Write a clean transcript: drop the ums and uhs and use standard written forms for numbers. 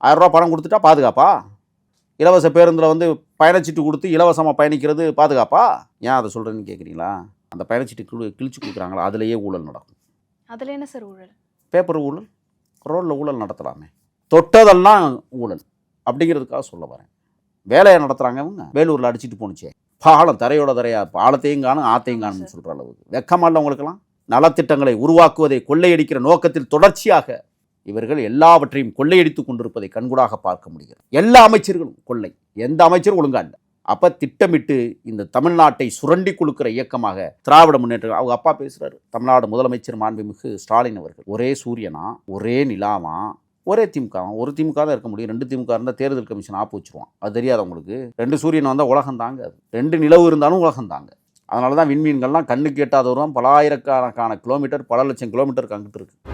1000 ரூபா பணம் கொடுத்துட்டா பாதுகாப்பா? இலவச பேருந்தில் வந்து பயணச்சீட்டு கொடுத்து இலவசமாக பயணிக்கிறது பாதுகாப்பா? ஏன் அதை சொல்கிறேன்னு கேட்குறீங்களா? அந்த பயணச்சீட்டு கிழிச்சு கொடுக்குறாங்களா, அதுலேயே ஊழல் நடக்கும். அதில் என்ன சார் ஊழல்? பேப்பர் ஊழல், ரோட்டில் ஊழல் நடத்தலாமே. தொட்டதெல்லாம் ஊழல் அப்படிங்கிறதுக்காக சொல்ல வரேன். வேலையை நடத்துகிறாங்க அவங்க. வேலூரில் அடிச்சுட்டு போணுச்சே, பாலம் தரையோட தரையா, பாலத்தையும் காணும் ஆத்தையும் காணும்னு சொல்கிற அளவுக்கு வெக்கமா இல்லை உங்களுக்கெல்லாம்? நலத்திட்டங்களை உருவாக்குவதை கொள்ளையடிக்கிற நோக்கத்தில் தொடர்ச்சியாக இவர்கள் எல்லாவற்றையும் கொள்ளையடித்து கொண்டிருப்பதை கண்கூடாக பார்க்க முடிகிறது. எல்லா அமைச்சர்களும் கொள்ளை, எந்த அமைச்சரும் ஒழுங்கா இல்லை. அப்போ திட்டமிட்டு இந்த தமிழ்நாட்டை சுரண்டி கொடுக்கிற இயக்கமாக திராவிட முன்னேற்ற, அவங்க அப்பா பேசுகிறாரு, தமிழ்நாடு முதலமைச்சர் மாண்புமிகு ஸ்டாலின் அவர்கள் ஒரே சூரியனா, ஒரே நிலாவா, ஒரே திமுக. ஒரு திமுக தான் இருக்க முடியும். 2 திமுக இருந்தால் தேர்தல் கமிஷன் ஆப்பு வச்சுருவான். அது தெரியாது உங்களுக்கு? 2 சூரியன் வந்தால் உலகம் தாங்க, அது 2 நிலவு இருந்தாலும் உலகம் தாங்க. அதனால தான் விண்மீன்கள்லாம் கண்ணுக்கு எட்டாத வருவான், பல ஆயிரக்கணக்கான கிலோமீட்டர், பல லட்சம் கிலோமீட்டருக்கு அங்கிட்டு இருக்குது.